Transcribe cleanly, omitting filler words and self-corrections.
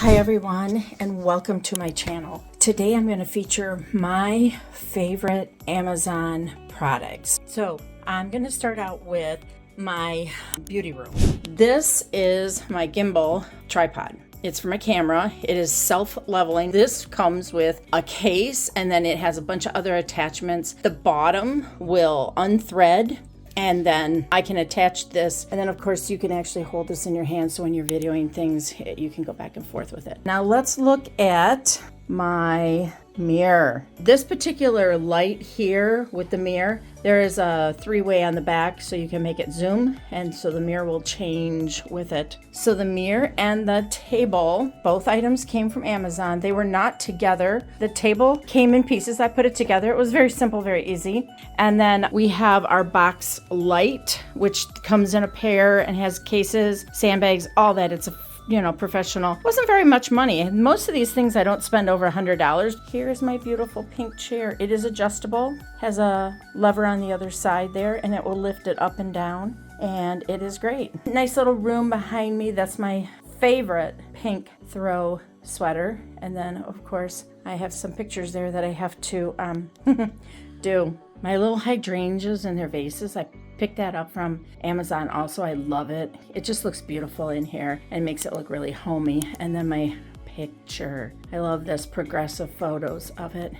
Hi everyone, and welcome to my channel. Today I'm going to feature my favorite Amazon products. So I'm going to start out with my beauty room. This is my gimbal tripod. It's for my camera. It is self-leveling. This comes with a case and then it has a bunch of other attachments. The bottom will unthread, and then I can attach this, and then of course you can actually hold this in your hand, so when you're videoing things you can go back and forth with it. Now let's look at my mirror. This particular light here with the mirror, there is a three-way on the back so you can make it zoom, and so the mirror will change with it. So the mirror and the table, both items came from Amazon. They were not together. The table came in pieces. I put it together. It was very simple, very easy. And then we have our box light, which comes in a pair and has cases, sandbags, all that. It's a professional. Wasn't very much money. Most of these things I don't spend over $100. Here is my beautiful pink chair. It is adjustable, has a lever on the other side there, and it will lift it up and down, and it is great. Nice little room behind me. That's my favorite pink throw sweater. And then of course I have some pictures there that I have to do. My little hydrangeas in their vases, I picked that up from Amazon also. I love it. It just looks beautiful in here and makes it look really homey. And then my picture. I love this progressive photos of it.